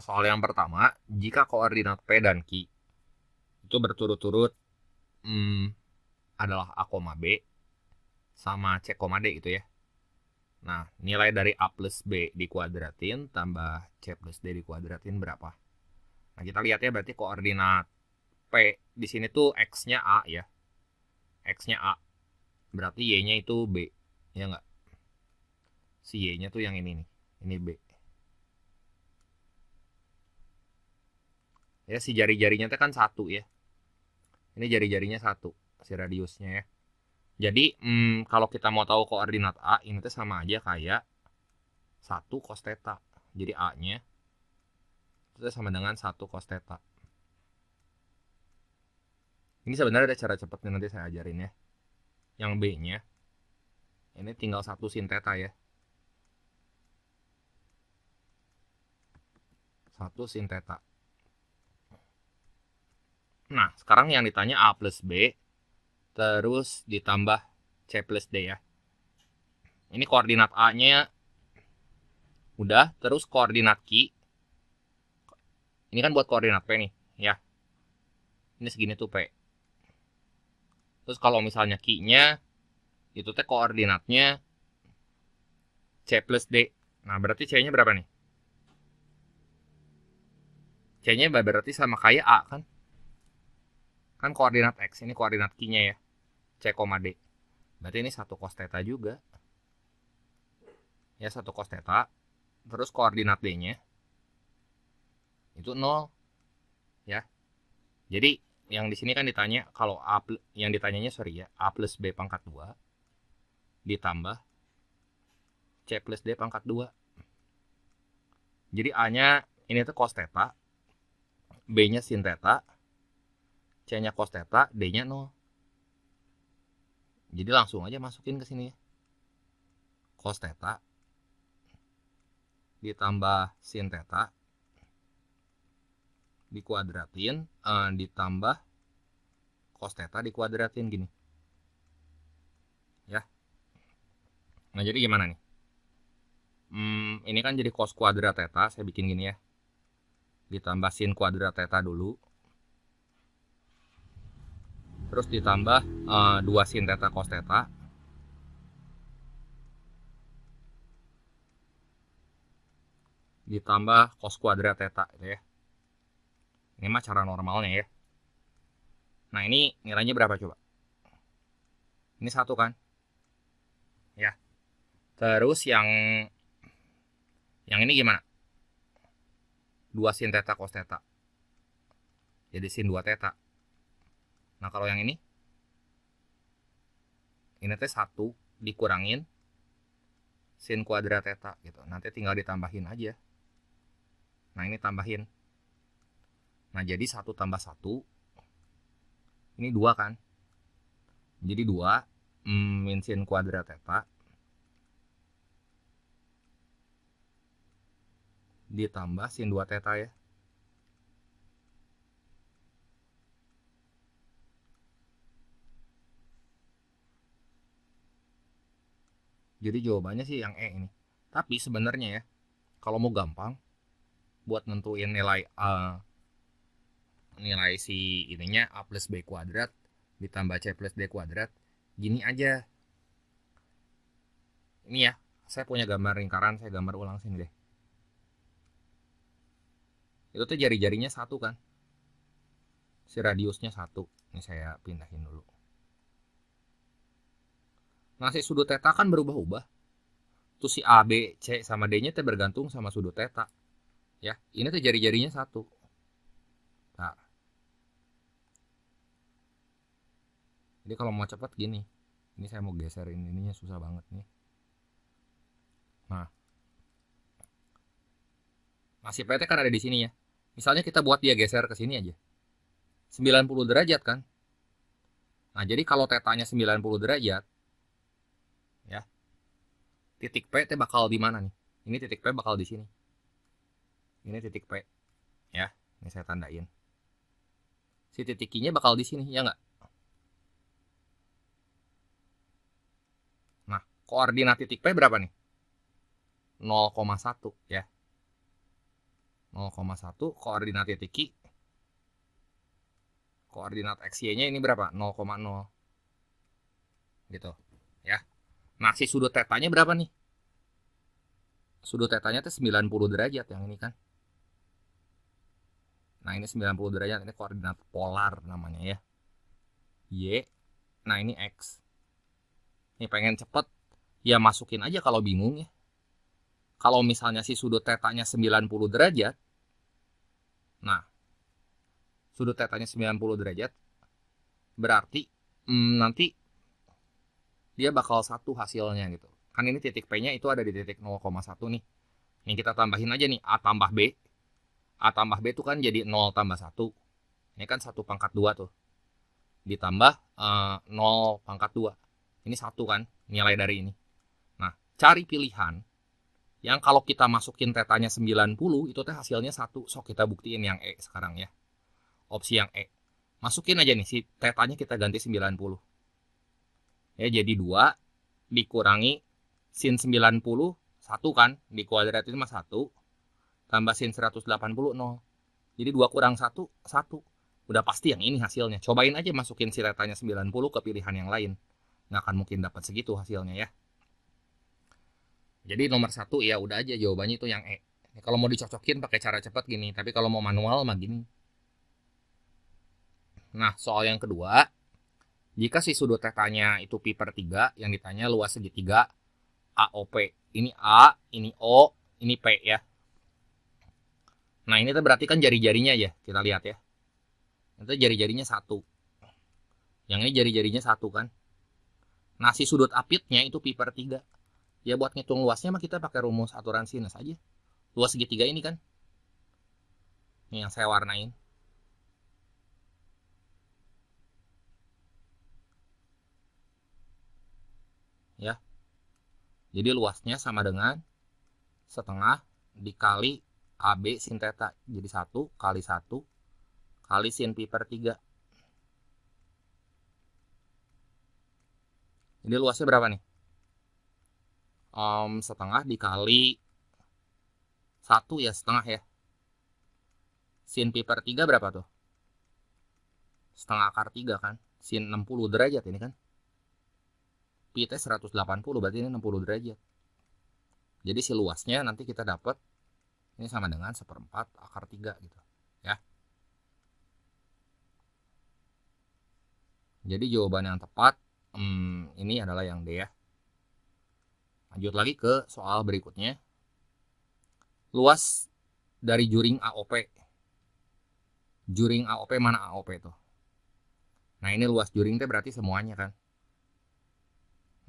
Soal yang pertama, jika koordinat P dan Q itu berturut-turut hmm, adalah A, B sama C, D gitu ya. Nah, nilai dari A plus B dikuadratin tambah C plus D dikuadratin berapa? Nah, kita lihat ya, berarti koordinat P di sini tuh X-nya A ya. X-nya A. Berarti Y-nya itu B. Ya nggak? Si Y-nya tuh yang ini nih. Ini B. Ya, si jari-jarinya tuh kan satu ya. Ini jari-jarinya satu. Si radiusnya ya. Jadi, kalau kita mau tahu koordinat A, ini tuh sama aja kayak 1 cos theta. Jadi A-nya itu sama dengan 1 cos theta. Ini sebenarnya ada cara cepatnya, nanti saya ajarin ya. Yang B-nya, ini tinggal 1 sin theta ya. 1 sin theta. Nah, sekarang yang ditanya A plus B, terus ditambah C plus D ya. Ini koordinat A-nya udah, terus koordinat Q. Ini kan buat koordinat P nih, ya. Ini segini tuh P. Terus kalau misalnya Q-nya, itu teh koordinatnya C plus D. Nah, berarti C-nya berapa nih? C-nya berarti sama kayak A kan? Kan koordinat X, ini koordinat Q-nya ya. C, D. Berarti ini 1 cos theta juga. Ya, 1 cos theta. Terus koordinat D-nya itu 0 ya. Jadi yang di sini kan ditanya kalau yang ditanyanya A plus B pangkat 2 ditambah C plus D pangkat 2. Jadi A-nya ini tuh cos theta, B-nya sin theta, C-nya cos theta, D-nya 0. Jadi langsung aja masukin ke sini ya. Cos theta ditambah sin theta dikuadratin ditambah cos theta dikuadratin gini. Ya. Nah, jadi gimana nih? Ini kan jadi cos kuadrat theta, saya bikin gini ya. Ditambah sin kuadrat theta dulu. Terus ditambah 2 sin theta cos theta. Ditambah cos kuadrat theta gitu ya. Ini mah cara normalnya ya. Nah, ini nilainya berapa coba? Ini 1 kan? Ya. Terus yang ini gimana? 2 sin theta cos theta. Jadi sin 2 theta. Nah, kalau yang ini teh 1 dikurangin sin kuadrat theta gitu. Nanti tinggal ditambahin aja. Nah, ini tambahin. Nah, jadi 1 tambah 1 ini 2 kan? Jadi 2 min sin kuadrat theta ditambah sin 2 theta ya. Jadi jawabannya sih yang E ini. Tapi sebenarnya ya, kalau mau gampang buat nentuin nilai si ininya A plus B kuadrat ditambah C plus D kuadrat, gini aja. Ini ya, saya punya gambar lingkaran, saya gambar ulang sini deh. Itu tuh jari-jarinya 1 kan? Si radiusnya 1. Ini saya pindahin dulu. Nah, si sudut theta kan berubah-ubah. Tuh si A, B, C sama D-nya tuh bergantung sama sudut theta. Ya, ini tuh jari-jarinya 1. Nah, jadi kalau mau cepat gini. Ini saya mau geserin ininya susah banget nih. Nah, masih PT kan ada di sini ya. Misalnya kita buat dia geser ke sini aja. 90 derajat kan? Nah, jadi kalau tetanya 90 derajat, ya, titik P teh bakal di mana nih? Ini titik P bakal di sini. Ini titik P, ya. Ini saya tandain. Si titik Q-nya bakal di sini, ya nggak? Nah, koordinat titik P berapa nih? 0,1 ya. 0,1 koordinat titik Q. Koordinat XY-nya ini berapa? 0,0. Gitu. Ya. Nah, si sudut tetanya berapa nih? Sudut tetanya itu 90 derajat yang ini kan. Nah, ini 90 derajat, ini koordinat polar namanya ya. Y. Nah, ini X. Ini pengen cepet, ya masukin aja kalau bingung ya. Kalau misalnya si sudut tetanya 90 derajat, nah, sudut tetanya 90 derajat, berarti nanti dia bakal satu hasilnya gitu. Kan ini titik P-nya itu ada di titik 0,1 nih. Yang kita tambahin aja nih, A tambah B. A tambah B itu kan jadi 0 tambah 1. Ini kan 1 pangkat 2 tuh. Ditambah 0 pangkat 2. Ini 1 kan, nilai dari ini. Nah, cari pilihan yang kalau kita masukin tetanya 90, itu teh hasilnya 1. Sok kita buktiin yang E sekarang ya. Opsi yang E. Masukin aja nih, si tetanya kita ganti 90. Ya, jadi 2 dikurangi sin 90, 1 kan, di kuadrat itu mah 1, tambah sin 180, 0. Jadi 2 kurang 1, 1. Udah pasti yang ini hasilnya. Cobain aja masukin si tetanya 90 ke pilihan yang lain. Nggak akan mungkin dapat segitu hasilnya ya. Jadi nomor 1 ya udah aja jawabannya itu yang E. Kalau mau dicocokin pakai cara cepat gini, tapi kalau mau manual mah gini. Nah, soal yang kedua, jika si sudut tetanya itu pi per 3, yang ditanya luas segitiga AOP. Ini A, ini O, ini P ya. Nah, ini tuh berarti kan jari-jarinya ya, kita lihat ya. Itu jari-jarinya 1. Yang ini jari-jarinya 1 kan. Nah, si sudut apitnya itu pi per 3. Ya buat ngitung luasnya mah kita pakai rumus aturan sinus aja. Luas segitiga ini kan. Ini yang saya warnain. Ya. Jadi luasnya sama dengan setengah dikali AB sin theta. Jadi 1 kali 1 kali sin pi per 3. Jadi luasnya berapa nih? Setengah dikali 1 ya, setengah ya. Sin pi per 3 berapa tuh? Setengah akar 3 kan. Sin 60 derajat ini kan. Pi teh 180, berarti ini 60 derajat. Jadi si luasnya nanti kita dapat ini sama dengan 1/4 akar 3 gitu ya. Jadi jawaban yang tepat ini adalah yang D ya. Lanjut lagi ke soal berikutnya. Luas dari juring AOP. Juring AOP mana AOP tuh? Nah, ini luas juring teh berarti semuanya kan.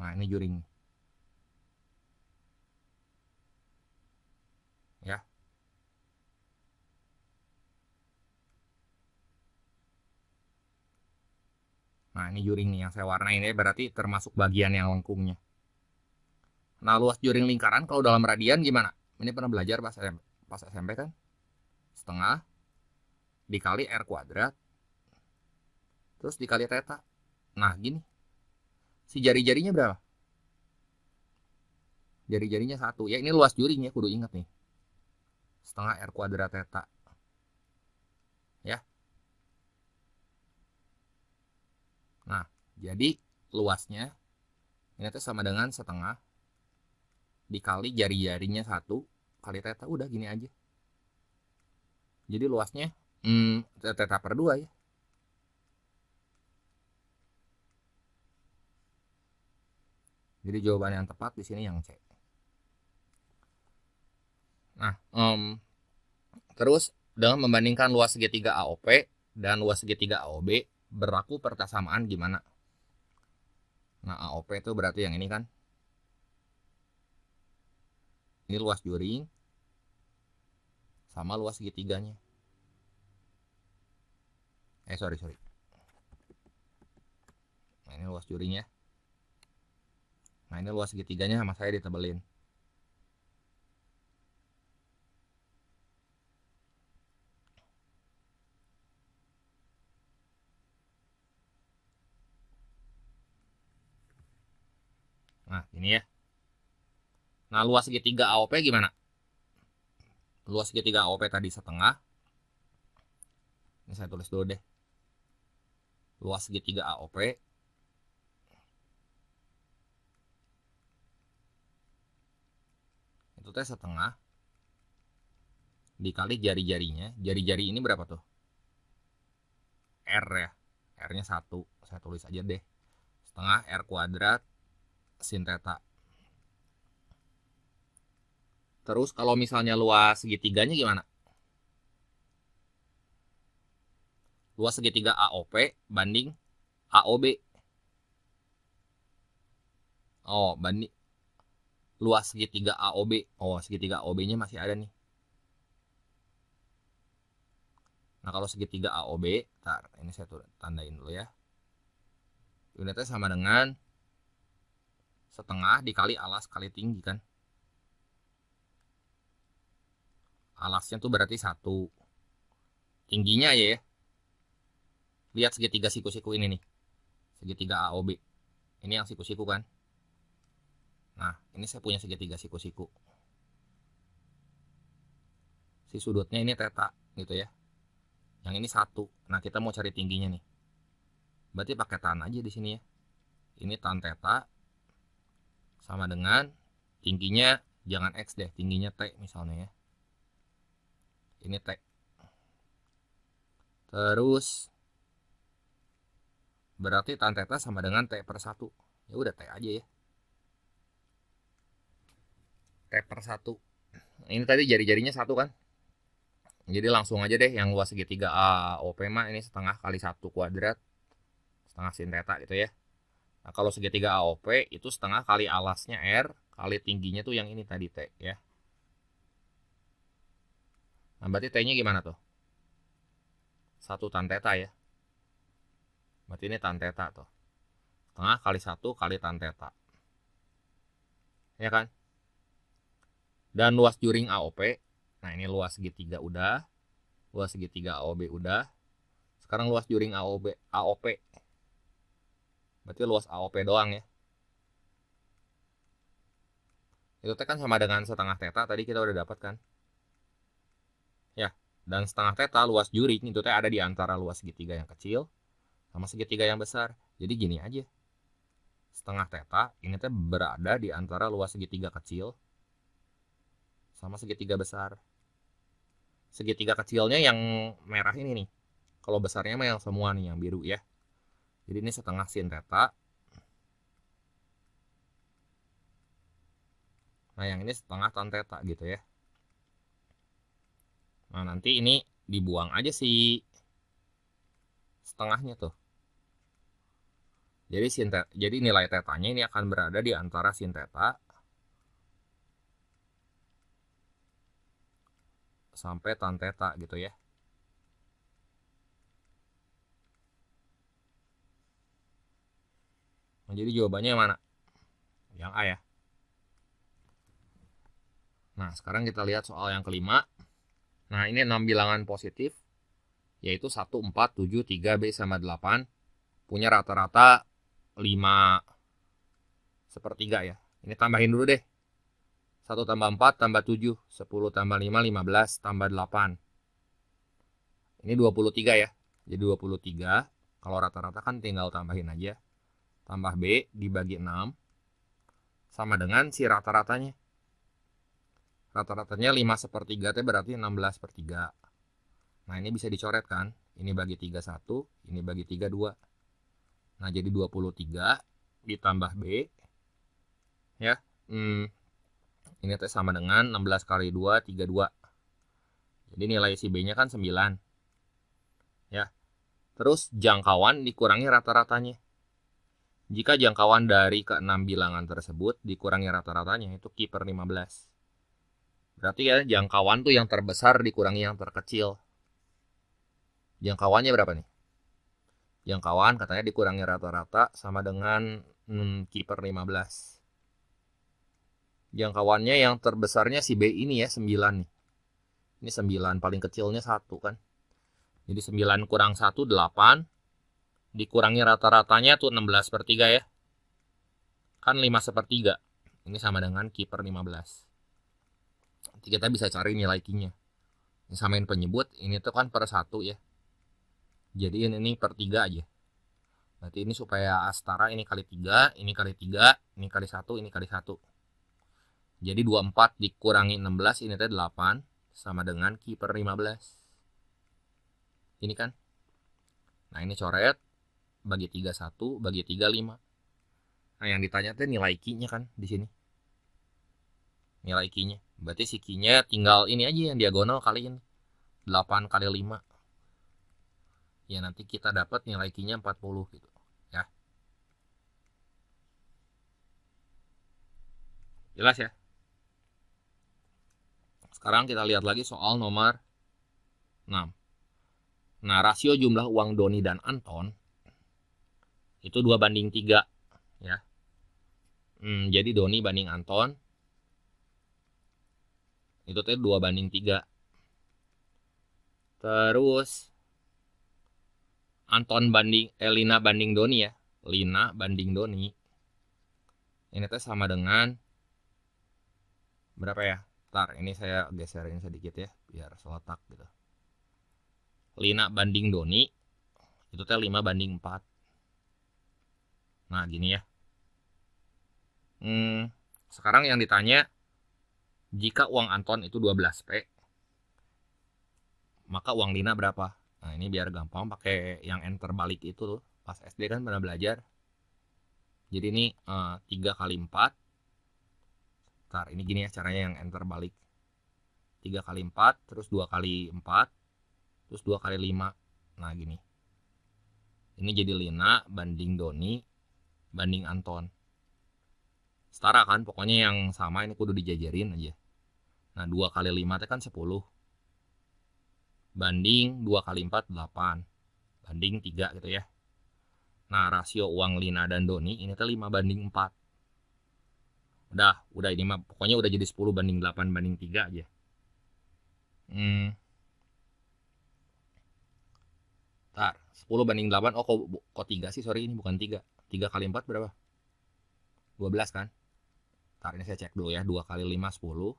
Nah, ini juring. Ya. Nah, ini juring nih yang saya warnain ya, berarti termasuk bagian yang lengkungnya. Nah, luas juring lingkaran kalau dalam radian gimana? Ini pernah belajar pas SMP kan? Setengah dikali R kuadrat terus dikali theta. Nah, gini. Si jari-jarinya berapa? Jari-jarinya 1. Ya, ini luas juring ya, kudu ingat nih. Setengah R kuadrat theta. Ya. Nah, jadi luasnya ini tuh sama dengan setengah dikali jari-jarinya 1 kali theta. Udah gini aja. Jadi luasnya theta per 2 ya. Jadi jawaban yang tepat di sini yang C. Nah, terus dengan membandingkan luas segitiga AOP dan luas segitiga AOB, berlaku persamaan gimana? Nah, AOP itu berarti yang ini kan. Ini luas juring sama luas segitiganya. Sorry. Nah, ini luas juringnya. Nah, ini luas segitiganya sama saya ditebelin. Nah, ini ya. Nah, luas segitiga AOP gimana? Luas segitiga AOP tadi setengah. Ini saya tulis dulu deh. Luas segitiga AOP itu teh setengah dikali jari-jarinya. Jari-jari ini berapa tuh? R ya. R-nya 1. Saya tulis aja deh. Setengah R kuadrat sin theta. Terus kalau misalnya luas segitiganya gimana? Luas segitiga AOP banding AOB. Oh, banding luas segitiga AOB. Oh, segitiga AOB-nya masih ada nih. Nah, kalau segitiga AOB, ntar ini saya tandain dulu ya. Unitnya sama dengan setengah dikali alas kali tinggi kan. Alasnya tuh berarti 1. Tingginya aja ya. Lihat segitiga siku-siku ini nih. Segitiga AOB. Ini yang siku-siku kan. Nah, ini saya punya segitiga siku-siku. Si sudutnya ini theta gitu ya. Yang ini 1. Nah, kita mau cari tingginya nih. Berarti pakai tan aja di sini ya. Ini tan theta sama dengan tingginya jangan X deh, tingginya T misalnya ya. Ini T. Terus berarti tan theta sama dengan T per 1. Ya udah T aja ya. T per 1. Ini tadi jari-jarinya 1 kan. Jadi langsung aja deh yang luas segitiga AOP mah ini setengah kali 1 kuadrat. Setengah sin theta gitu ya. Nah, kalau segitiga AOP itu setengah kali alasnya R kali tingginya tuh yang ini tadi T ya. Nah, berarti T-nya gimana tuh? 1 tan theta ya. Berarti ini tan theta tuh. Setengah kali 1 kali tan theta. Ya kan? Dan luas juring AOP. Nah, ini luas segitiga udah. Luas segitiga AOB udah. Sekarang luas juring AOP. Berarti luas AOP doang ya. Itu kan sama dengan setengah theta tadi kita udah dapat kan. Ya, dan setengah theta luas juring itu ada di antara luas segitiga yang kecil sama segitiga yang besar. Jadi gini aja. Setengah theta ini berada di antara luas segitiga kecil sama segitiga besar. Segitiga kecilnya yang merah ini nih. Kalau besarnya mah yang semua nih yang biru ya. Jadi ini setengah sin theta. Nah, yang ini setengah tan theta gitu ya. Nah, nanti ini dibuang aja sih setengahnya tuh. Jadi nilai tetanya ini akan berada di antara sin theta sampai tan theta gitu ya. Nah, jadi jawabannya yang mana? Yang A ya. Nah, sekarang kita lihat soal yang kelima. Nah, ini 6 bilangan positif, yaitu 1, 4, 7, 3, B sama 8. Punya rata-rata 5 sepertiga ya. Ini tambahin dulu deh. 1 tambah 4 tambah 7, 10 tambah 5, 15 tambah 8. Ini 23 ya. Jadi 23, kalau rata-rata kan tinggal tambahin aja. Tambah B dibagi 6, sama dengan si rata-ratanya. Rata-ratanya 5 sepertiga berarti 16 per 3. Nah, ini bisa dicoret kan. Ini bagi 3 1, ini bagi 3 2. Nah, jadi 23 ditambah B. Ya. Ini sama dengan 16 kali 2, 32. Jadi nilai si B-nya kan 9. Ya. Terus jangkauan dikurangi rata-ratanya. Jika jangkauan dari ke-6 bilangan tersebut dikurangi rata-ratanya, itu Q per 15. Berarti ya jangkauan tuh yang terbesar dikurangi yang terkecil. Jangkauannya berapa nih? Jangkauan katanya dikurangi rata-rata sama dengan Q per 15. Jangkauannya yang terbesarnya si B ini ya, 9 nih. Ini 9, paling kecilnya 1 kan. Jadi 9 kurang 1, 8. Dikurangi rata-ratanya tuh 16 per 3 ya. Kan 5 sepertiga. Ini sama dengan Q per 15. Nanti kita bisa cari nilai Q-nya. Samain penyebut, ini tuh kan per 1 ya. Jadi ini per 3 aja. Berarti ini supaya setara, ini kali 3, ini kali 3, ini kali 1, ini kali 1. Jadi 24 dikurangi 16, ini teh 8, sama dengan Ki per 15. Ini kan. Nah ini coret, bagi 3 1, bagi 3 5. Nah yang ditanya teh nilai Ki-nya kan di sini. Nilai Ki-nya. Berarti si Ki-nya tinggal ini aja yang diagonal kaliin 8 kali 5. Ya nanti kita dapat nilai Ki-nya 40 gitu ya. Jelas ya? Sekarang kita lihat lagi soal nomor 6. Nah, rasio jumlah uang Doni dan Anton itu 2:3 ya. Jadi Doni banding Anton itu teh 2:3. Terus Anton banding Lina banding Doni ya. Lina banding Doni. Ini teh sama dengan berapa ya? Ntar ini saya geserin sedikit ya biar seletak gitu. Lina banding Doni itu teh 5:4. Nah, gini ya. Sekarang yang ditanya, jika uang Anton itu 12P, maka uang Lina berapa? Nah, ini biar gampang pakai yang enter balik itu tuh. Pas SD kan pernah belajar. Jadi ini 3 kali 4. Ntar, ini gini ya caranya yang enter balik. 3 kali 4, terus 2 kali 4, terus 2 kali 5. Nah, gini. Ini jadi Lina banding Doni banding Anton. Setara kan, pokoknya yang sama ini kudu dijajarin aja. Nah, 2 kali 5 itu kan 10. Banding 2 kali 4, 8. Banding 3 gitu ya. Nah, rasio uang Lina dan Doni ini tuh 5:4. Udah ini mah pokoknya udah jadi 10:8/3 aja. Ntar, 10/8. Oh, kok 3 sih? Sorry, ini bukan 3. 3 kali 4 berapa? 12 kan? Ntar ini saya cek dulu ya. 2 kali 5, 10.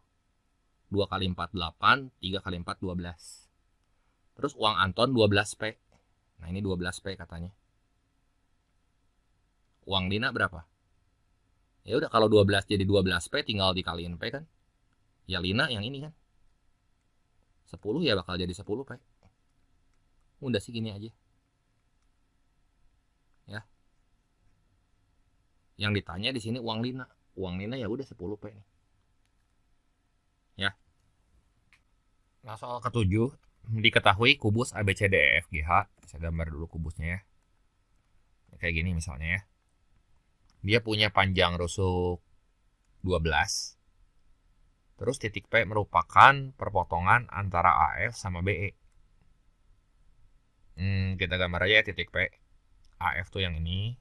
2 kali 4, 8. 3 kali 4, 12. Terus uang Anton 12P. Nah, ini 12P katanya. Uang Lina berapa? Ya udah, kalau 12 jadi 12P tinggal dikaliin P kan. Ya Lina yang ini kan. 10 ya bakal jadi 10P. Udah sih gini aja. Ya. Yang ditanya di sini uang Lina. Uang Lina ya udah 10P nih. Ya. Nah, soal ke-7, diketahui kubus ABCDEFGH. Saya gambar dulu kubusnya ya. Kayak gini misalnya ya. Dia punya panjang rusuk 12. Terus titik P merupakan perpotongan antara AF sama BE. Kita gambar aja ya titik P. AF tuh yang ini.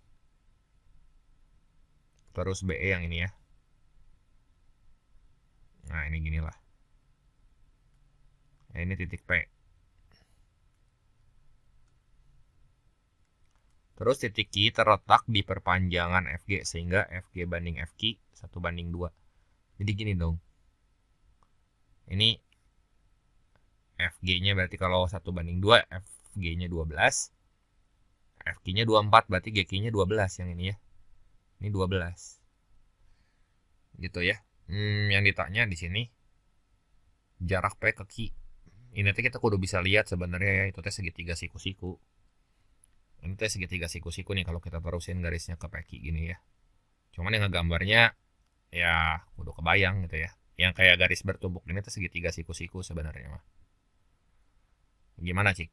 Terus BE yang ini ya. Nah, ini gini lah. Nah, ini titik P. Terus titik Q terletak di perpanjangan FG sehingga FG banding FQ 1:2. Jadi gini dong. Ini FG-nya berarti kalau 1:2, FG-nya 12. FQ-nya 24, berarti GQ-nya 12 yang ini ya. Ini 12. Gitu ya. Yang ditanya di sini jarak P ke Q. Ini kita kudu bisa lihat sebenarnya ya, itu teh segitiga siku-siku. Ini teh segitiga siku-siku nih kalau kita terusin garisnya ke PQ gini ya. Cuman yang ngegambarnya ya kudu kebayang gitu ya. Yang kayak garis bertumpuk ini teh segitiga siku-siku sebenarnya mah. Gimana, Cik?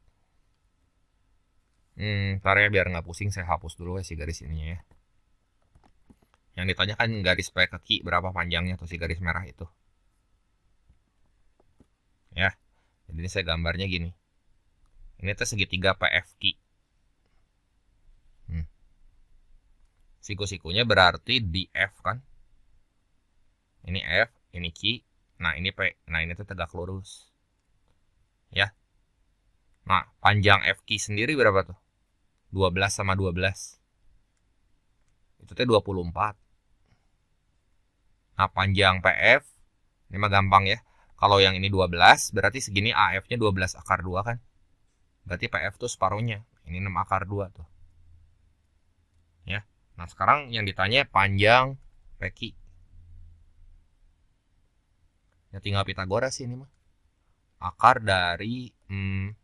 Ntar ya biar nggak pusing saya hapus dulu ya si garis ininya ya. Yang ditanya kan garis P ke Q berapa panjangnya tuh si garis merah itu. Ya. Jadi ini saya gambarnya gini. Ini teh segitiga PFQ. Siku-sikunya berarti di F kan. Ini F, ini Q. Nah, ini P. Nah, ini tuh tegak lurus. Ya. Nah, panjang FQ sendiri berapa tuh? 12 sama 12. Itu teh 24. Nah, panjang PF, ini mah gampang ya. Kalau yang ini 12, berarti segini AF-nya 12 akar 2 kan? Berarti PF tuh separuhnya. Ini 6 akar 2 tuh. Ya. Nah, sekarang yang ditanya panjang PQ. Ya tinggal Pitagoras sih ini mah. Akar dari 6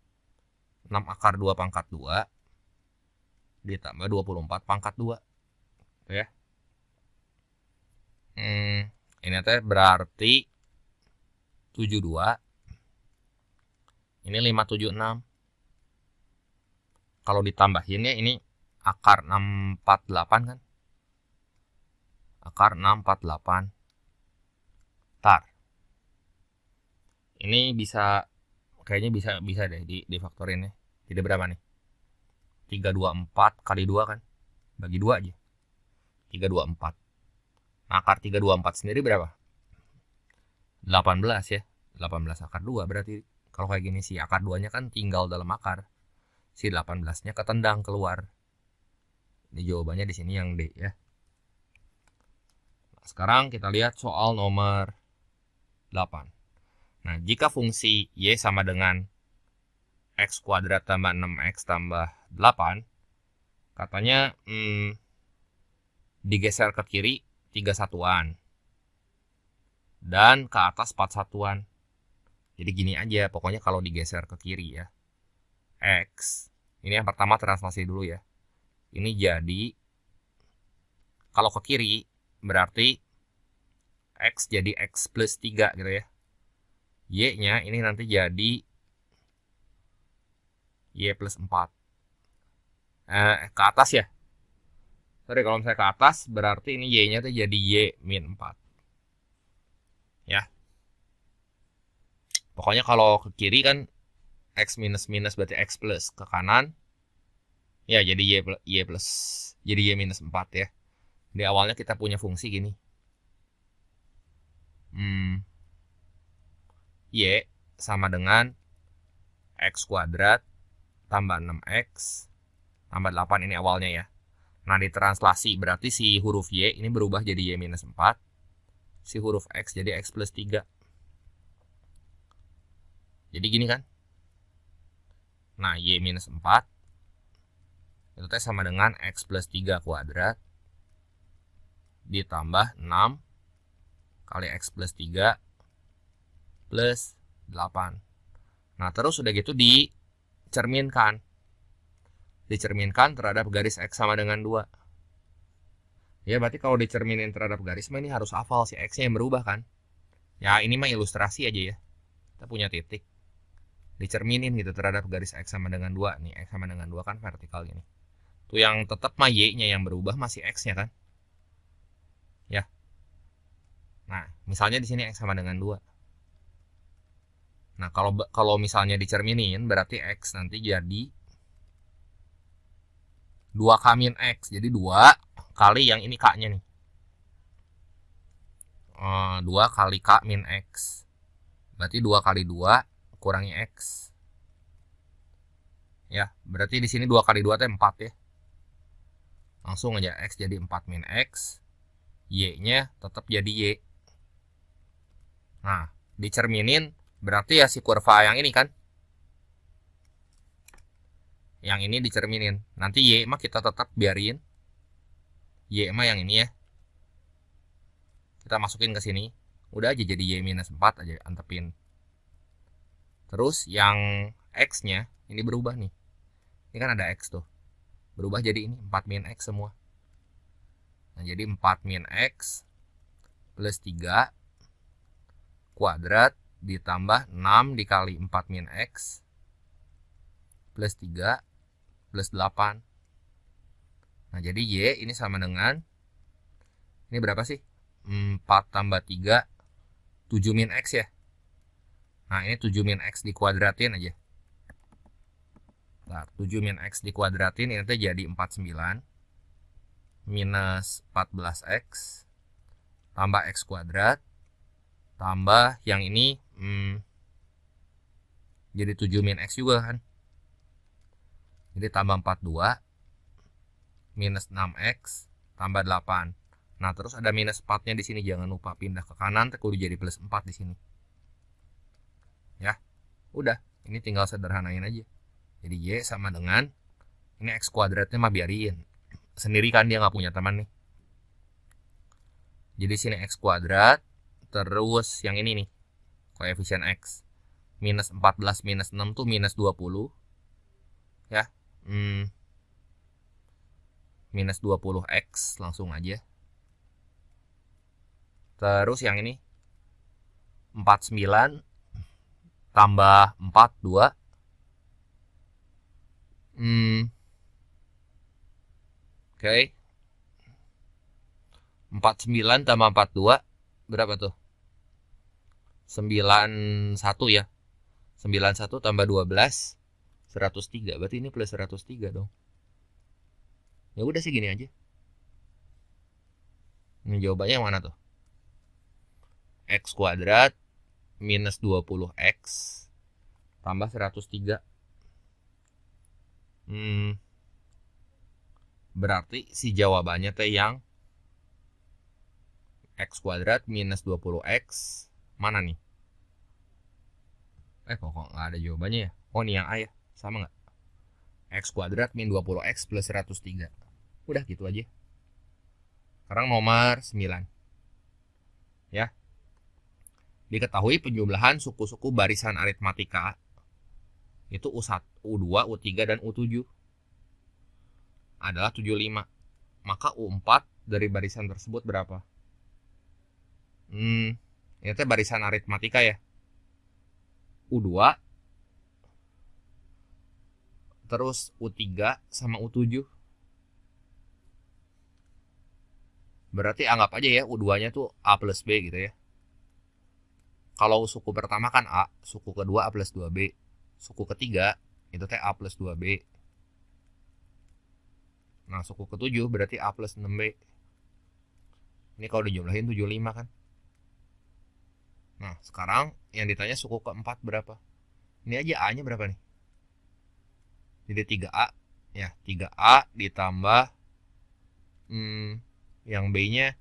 akar 2 pangkat 2 ditambah 24 pangkat 2. Tuh ya. Ini teh berarti 72. Ini 576. Kalau ditambahin ya ini akar 648 kan? Akar 648. Tar. Ini bisa kayaknya bisa deh difaktorin ya. Jadi berapa nih? 324 kali 2 kan? Bagi 2 aja. 324. Nah, akar 324 sendiri berapa? 18 ya. 18 akar 2 berarti kalau kayak gini sih akar 2-nya kan tinggal dalam akar. Si 18-nya ketendang keluar. Ini jawabannya di sini yang D ya. Nah, sekarang kita lihat soal nomor 8. Nah, jika fungsi Y sama dengan X kuadrat tambah 6X tambah 8, katanya digeser ke kiri 3 satuan. Dan ke atas 4 satuan. Jadi gini aja, pokoknya kalau digeser ke kiri ya. X, ini yang pertama translasi dulu ya. Ini jadi, kalau ke kiri, berarti X jadi X plus 3 gitu ya. Y-nya ini nanti jadi Y plus 4. Ke atas ya. Sorry, kalau misalnya ke atas, berarti ini Y-nya tuh jadi Y min 4. Ya. Pokoknya kalau ke kiri kan X minus minus berarti X plus. Ke kanan, ya jadi Y plus. Jadi Y minus 4 ya. Di awalnya kita punya fungsi gini. Y sama dengan X kuadrat tambah 6X tambah 8 ini awalnya ya. Nah, ditranslasi berarti si huruf Y ini berubah jadi Y minus 4. Si huruf X jadi X plus 3. Jadi gini kan. Nah, Y minus 4 itu teh sama dengan X plus 3 kuadrat ditambah 6 kali X plus 3 plus 8. Nah, terus udah gitu dicerminkan. Dicerminkan terhadap garis X sama dengan 2. Ya, berarti kalau dicerminin terhadap garis mah ini harus hafal si X-nya yang berubah kan. Ya, ini mah ilustrasi aja ya. Kita punya titik. Dicerminin gitu terhadap garis X sama dengan 2. Nih, X sama dengan 2 kan vertikal gini. Tuh yang tetap mah Y-nya yang berubah masih X-nya kan. Ya. Nah, misalnya di sini X sama dengan 2. Nah, kalau misalnya dicerminin berarti X nanti jadi 2K min X. Jadi 2 kali yang ini K-nya nih. 2 kali K min X. Berarti 2 kali 2 kurangi X. Ya, berarti di sini 2 kali 2 itu 4 ya. Langsung aja X jadi 4 min X. Y-nya tetap jadi Y. Nah, dicerminin berarti ya si kurva yang ini kan. Yang ini dicerminin. Nanti Y mah kita tetap biarin. Y mah yang ini ya. Kita masukin ke sini. Udah aja jadi Y minus 4 aja antepin. Terus yang X-nya ini berubah nih. Ini kan ada X tuh. Berubah jadi ini 4 min X semua. Nah, jadi 4 min X plus 3 kuadrat ditambah 6 dikali 4 min X plus 3 plus 8. Nah, jadi Y ini sama dengan, ini berapa sih? 4 tambah 3, 7 min X ya. Nah, ini 7 min X dikuadratin aja. Nah, 7 min X dikuadratin ini tuh jadi 49 minus 14X tambah X kuadrat tambah yang ini jadi 7 min X juga kan. Jadi tambah 42 minus 6X tambah 8. Nah, terus ada minus 4-nya di sini, jangan lupa pindah ke kanan kudu jadi plus 4 di sini. Udah, ini tinggal sederhanain aja. Jadi Y sama dengan, ini X kuadratnya mah biarin. Sendiri kan dia nggak punya teman nih. Jadi sini X kuadrat, terus yang ini nih, koefisien X. Minus 14 minus 6 tuh minus 20. Ya, minus 20X langsung aja. Terus yang ini 49 tambah 4, 2. Oke. 49 tambah 42 berapa tuh? 91 ya. 91 tambah 12 103. Berarti ini plus 103 dong. Ya udah sih gini aja. Ini jawabannya yang mana tuh? X kuadrat minus 20X tambah 103. Berarti si jawabannya teh yang X kuadrat minus 20X mana nih? Kok nggak ada jawabannya ya? Oh, ini yang A ya? Sama nggak? X kuadrat min 20X plus 103. Udah gitu aja. Sekarang nomor 9. Ya. Diketahui penjumlahan suku-suku barisan aritmatika itu U1, U2, U3, dan U7 adalah 75. Maka U4 dari barisan tersebut berapa? Ini teh barisan aritmatika ya. U2 terus U3 sama U7. Berarti anggap aja ya U2-nya tuh A plus B gitu ya. Kalau suku pertama kan A, suku kedua A plus 2B, suku ketiga itu teh A plus 2B. Nah, suku ketujuh berarti A plus 6B. Ini kalau dijumlahin 75 kan. Nah, sekarang yang ditanya suku keempat berapa? Ini aja A-nya berapa nih? Jadi 3A. Ya, 3A ditambah yang B-nya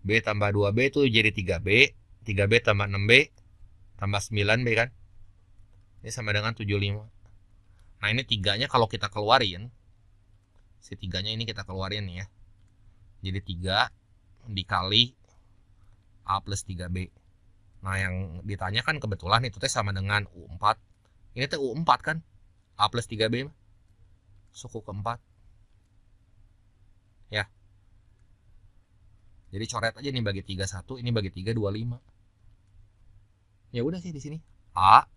B tambah 2B itu jadi 3B. 3B tambah 6B tambah 9B kan. Ini sama dengan 75. Nah, ini 3-nya kalau kita keluarin, si 3-nya ini kita keluarin nih ya. Jadi 3 dikali A plus 3B. Nah, yang ditanya kan kebetulan itu teh sama dengan U4. Ini teh U4 kan? A plus 3B suku keempat. Ya. Jadi coret aja nih bagi 31, ini bagi 3 25. Ya udah sih di sini. A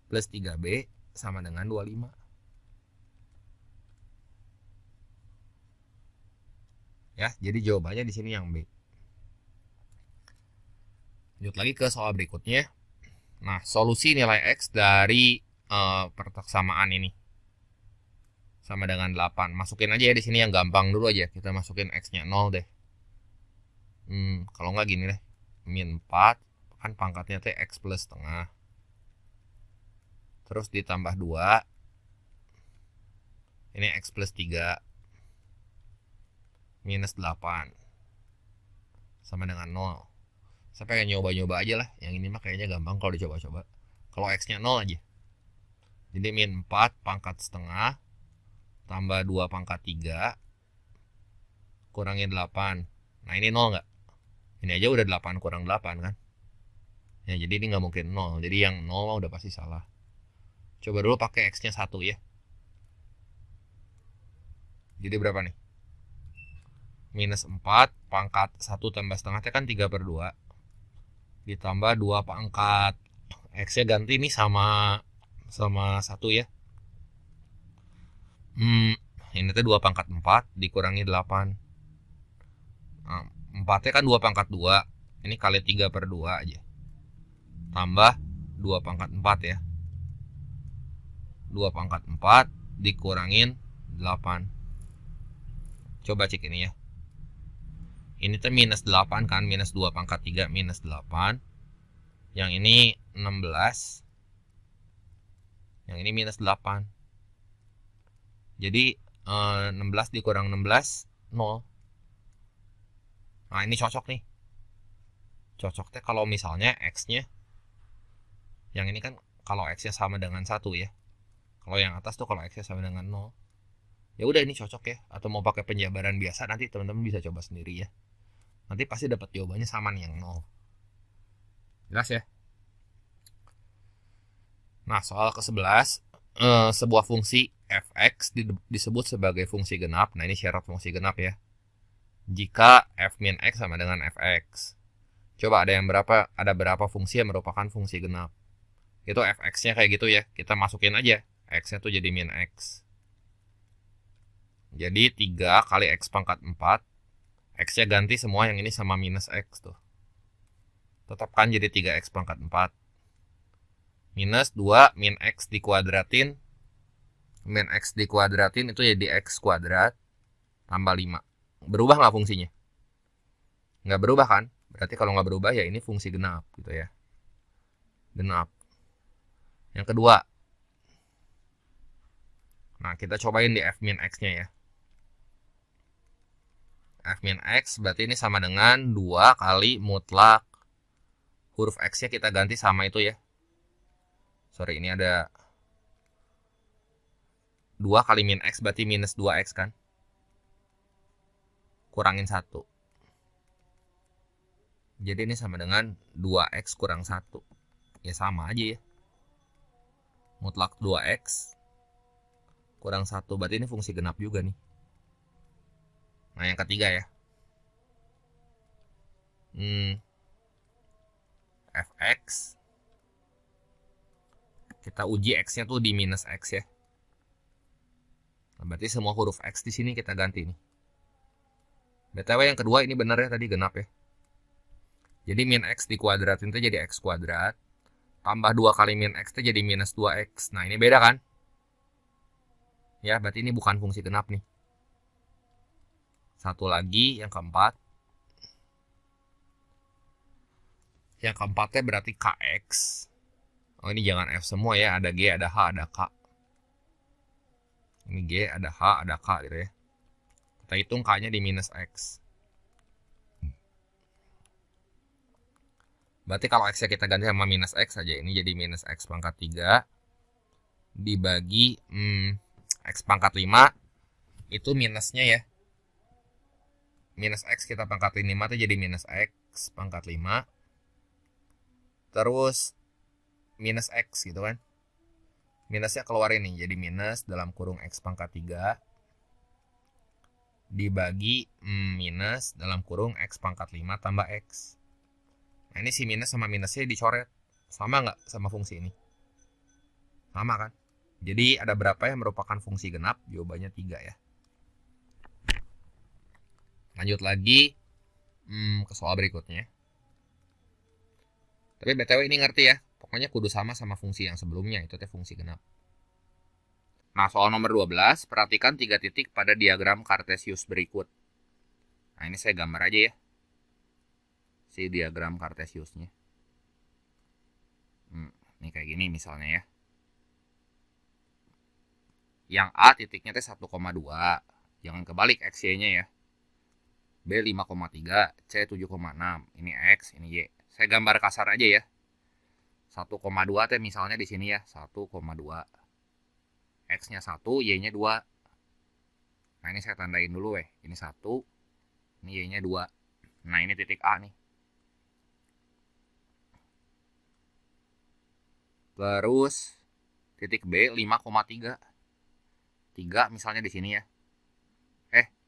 plus 3B sama dengan 25. Ya, jadi jawabannya di sini yang B. Lanjut lagi ke soal berikutnya. Nah, solusi nilai X dari persamaan ini sama dengan 8. Masukin aja ya di sini yang gampang dulu aja. Kita masukin X-nya 0 deh. Kalau nggak gini deh. Min 4 kan pangkatnya teh X plus setengah. Terus ditambah 2. Ini X plus 3 minus 8 sama dengan 0. Saya pengen nyoba-nyoba aja lah. Yang ini mah kayaknya gampang kalau dicoba-coba. Kalau X nya 0 aja. Jadi min 4 pangkat setengah tambah 2 pangkat 3 kurangin 8. Nah, ini 0 nggak? Ini aja udah 8 kurang 8 kan. Ya, jadi ini nggak mungkin 0. Jadi yang 0 udah pasti salah. Coba dulu pakai X nya 1 ya. Jadi berapa nih? Minus 4 pangkat 1 tambah setengah kan 3/2. Ditambah 2 pangkat X nya ganti nih sama 1 ya. Ini tuh 2 pangkat 4 dikurangi 8. Nah, 4 nya kan 2 pangkat 2. Ini kali 3/2 aja. Tambah 2 pangkat 4 ya. 2 pangkat 4 dikurangin 8. Coba cek ini ya. Ini tuh minus 8 kan. Minus 2 pangkat 3 minus 8. Yang ini 16. Yang ini minus 8. Jadi 16 dikurang 16 0. Nah, ini cocok nih. Cocoknya kalau misalnya X nya Yang ini kan kalau X-nya sama dengan 1 ya. Kalau yang atas tuh kalau X-nya sama dengan 0. Ya udah ini cocok ya. Atau mau pakai penjabaran biasa nanti teman-teman bisa coba sendiri ya. Nanti pasti dapat jawabannya sama nih yang 0. Jelas ya? Nah, soal ke-11, sebuah fungsi fx disebut sebagai fungsi genap. Nah, ini syarat fungsi genap ya. Jika f min x sama dengan fx. Coba ada berapa fungsi yang merupakan fungsi genap. Itu fx-nya kayak gitu ya. Kita masukin aja. X-nya tuh jadi min x. Jadi 3 kali x pangkat 4. X-nya ganti semua yang ini sama minus x tuh. Tetapkan jadi 3x pangkat 4. Minus 2 min x dikuadratin. Min x dikuadratin itu jadi x kuadrat tambah 5. Berubah nggak fungsinya? Nggak berubah kan? Berarti kalau nggak berubah ya ini fungsi genap gitu ya. Genap. Yang kedua. Nah, kita cobain di f min x-nya ya. F min x berarti ini sama dengan 2 kali mutlak. Huruf x-nya kita ganti sama itu ya. Sorry, ini ada 2 kali min x berarti minus 2x kan. Kurangin 1. Jadi ini sama dengan 2x kurang 1. Ya sama aja ya. Mutlak 2x kurang 1. Berarti ini fungsi genap juga nih. Nah, yang ketiga ya. Fx. Kita uji x-nya tuh di minus x ya. Nah, berarti semua huruf x di sini kita ganti nih. BTW yang kedua ini benar ya tadi genap ya. Jadi min x dikuadratin itu jadi x kuadrat. Tambah 2 kali min x itu jadi minus 2x. Nah, ini beda kan? Ya, berarti ini bukan fungsi genap nih. Satu lagi, yang keempat. Yang keempatnya berarti kx. Oh, ini jangan f semua ya. Ada g, ada h, ada k. Ini g, ada h, ada k gitu ya. Kita hitung k-nya di minus x. Berarti kalau x-nya kita ganti sama minus x saja. Ini jadi minus x pangkat 3. Dibagi x pangkat 5. Itu minusnya ya. Minus x kita pangkatin 5 itu jadi minus x pangkat 5. Terus minus x gitu kan. Minusnya keluar ini jadi minus dalam kurung x pangkat 3 dibagi minus dalam kurung x pangkat 5 tambah x. Nah, ini si minus sama minusnya dicoret. Sama nggak sama fungsi ini? Sama kan? Jadi ada berapa yang merupakan fungsi genap? Jawabannya 3 ya. Lanjut lagi ke soal berikutnya. Tapi BTW ini ngerti ya. Pokoknya kudu sama fungsi yang sebelumnya. Itu teh fungsi genap. Nah, soal nomor 12. Perhatikan 3 titik pada diagram Cartesius berikut. Nah, ini saya gambar aja ya. Si diagram Cartesiusnya. Ini kayak gini misalnya ya. Yang A titiknya teh 1,2. Jangan kebalik XY-nya ya. B 5,3, C 7,6. Ini X, ini Y. Saya gambar kasar aja ya. 1,2 teh misalnya di sini ya, 1,2. X-nya 1, Y-nya 2. Nah, ini saya tandain dulu Ini 1, ini Y-nya 2. Nah, ini titik A nih. Terus titik B 5,3. 3 misalnya di sini ya.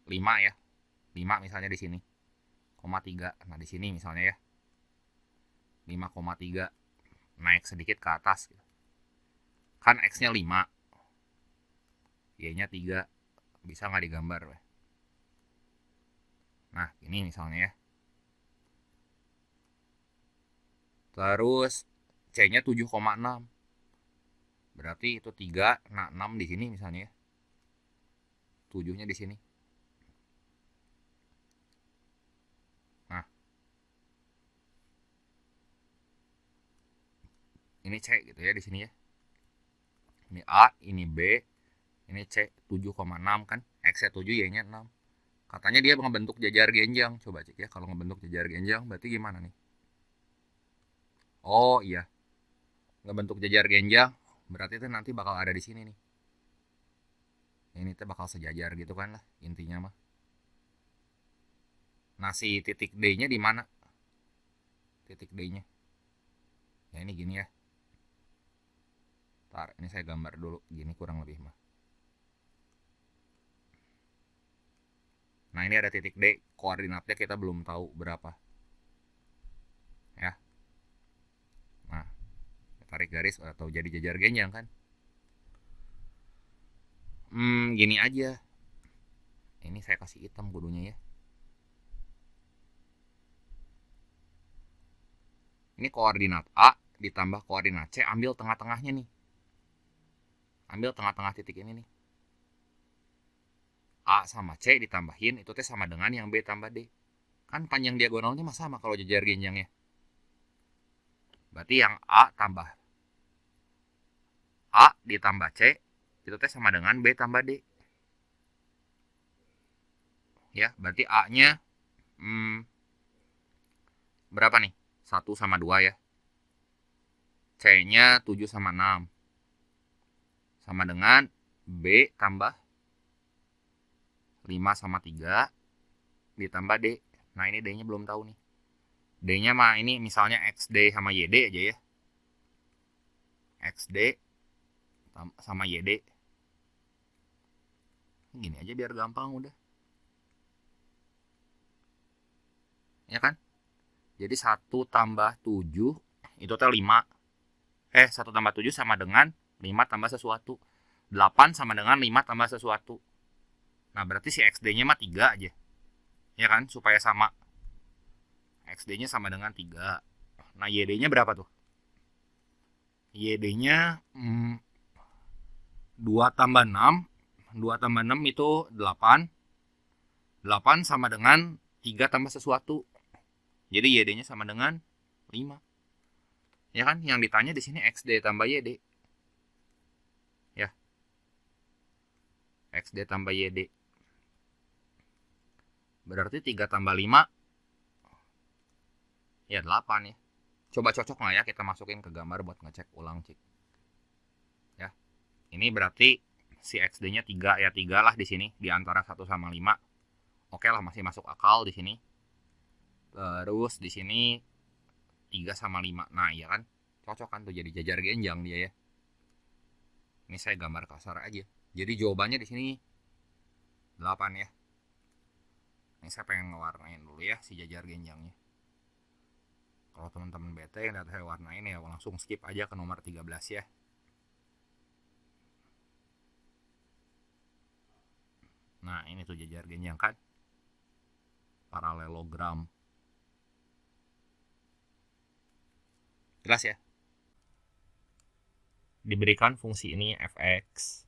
5 ya. 5 misalnya di sini. 0,3. Nah, di sini misalnya ya. 5,3. Naik sedikit ke atas. Kan X-nya 5. Y-nya 3. Bisa nggak digambar? Nah, ini misalnya ya. Terus C-nya 7,6. Berarti itu 3, nah 6 di sini misalnya ya. 7-nya di sini. Nah. Ini C gitu ya di sini ya. Ini A, ini B, ini C 7,6 kan. X-nya 7, Y-nya 6. Katanya dia ngebentuk jajar genjang. Coba cek ya, kalau ngebentuk jajar genjang berarti gimana nih? Oh iya. ngebentuk jajar genjang, berarti itu nanti bakal ada di sini nih. Ini tuh bakal sejajar gitu kan lah intinya mah. Nah, si titik D-nya di mana? Titik D-nya. Ya ini gini ya. Ntar, ini saya gambar dulu. Gini kurang lebih mah. Nah, ini ada titik D. Koordinatnya kita belum tahu berapa. Ya. Nah, tarik garis atau jadi jajar genjang kan. Gini aja. Ini saya kasih hitam kudunya ya. Ini koordinat A ditambah koordinat C, ambil tengah-tengahnya nih. Ambil tengah-tengah titik ini nih. A sama C ditambahin, itu teh sama dengan yang B tambah D. Kan panjang diagonalnya mah sama kalau jajar genjangnya. Berarti yang A tambah A ditambah C, itu teh sama dengan B tambah D. Ya, berarti A-nya berapa nih? 1 sama 2 ya. C-nya 7 sama 6. Sama dengan B tambah 5 sama 3 ditambah D. Nah, ini D-nya belum tahu nih. D-nya mah ini misalnya XD sama YD aja ya. XD sama YD. Gini aja biar gampang udah. Ya kan? Jadi 1 tambah 7 itu teh 5. 1 tambah 7 sama dengan 5 tambah sesuatu. 8 sama dengan 5 tambah sesuatu. Nah, berarti si XD-nya mah 3 aja. Ya kan? Supaya sama. XD-nya sama dengan 3. Nah, YD-nya berapa tuh? YD-nya 2 tambah 6. 2 tambah 6 itu 8. 8 sama dengan 3 tambah sesuatu. Jadi YD-nya sama dengan 5. Ya kan? Yang ditanya di sini XD tambah YD. Ya. XD tambah YD. Berarti 3 tambah 5 ya 8 ya. Coba cocok nggak ya kita masukin ke gambar buat ngecek ulang cik. Ya. Ini berarti si XD-nya 3 ya, 3 lah di sini di antara 1 sama 5. Oke lah, masih masuk akal di sini. Terus di sini 3 sama 5. Nah, iya kan? Cocok kan tuh jadi jajar genjang dia ya. Ini saya gambar kasar aja. Jadi jawabannya di sini 8 ya. Ini saya pengen ngewarnain dulu ya si jajar genjangnya. Kalau teman-teman bete yang lihat saya warnain ya langsung skip aja ke nomor 13 ya. Nah, ini tuh jajar genjang kan. Paralelogram. Jelas ya? Diberikan fungsi ini fx.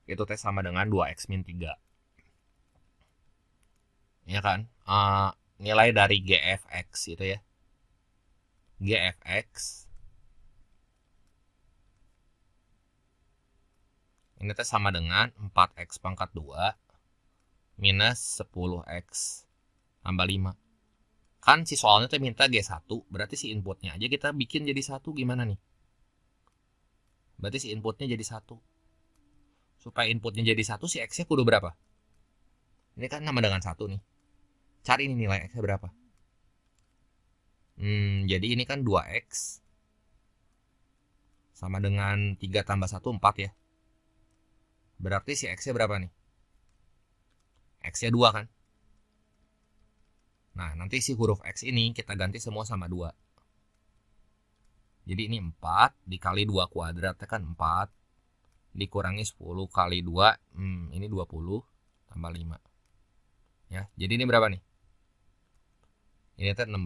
Itu teh sama dengan 2x min 3. Ya kan? Nilai dari gfx itu ya. Gfx ini teh sama dengan 4x pangkat 2 minus 10x tambah 5. Kan si soalnya teh minta G1, berarti si inputnya aja kita bikin jadi 1 gimana nih? Berarti si inputnya jadi 1. Supaya inputnya jadi 1, si X-nya kudu berapa? Ini kan sama dengan 1 nih. Cari ini nilai X-nya berapa? Jadi ini kan 2X sama dengan 3 tambah 1, 4 ya. Berarti si X-nya berapa nih? X-nya 2 kan? Nah, nanti si huruf X ini kita ganti semua sama 2. Jadi ini 4 dikali 2 kuadrat kan 4. Dikurangi 10 kali 2. Ini 20 tambah 5. Ya, jadi ini berapa nih? Ini teh 16.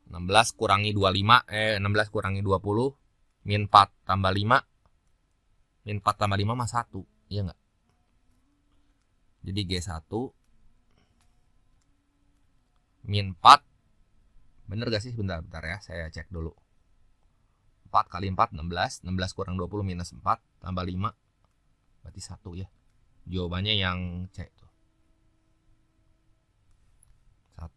16 kurangi 25. 16 kurangi 20. Min 4 tambah 5. Min 4 tambah 5 mah 1. Iya nggak? Jadi G1 min 4. Bener gak sih? Bentar ya, saya cek dulu. 4 kali 4, 16. 16 kurang 20 minus 4 tambah 5. Berarti 1 ya. Jawabannya yang C tuh. 1.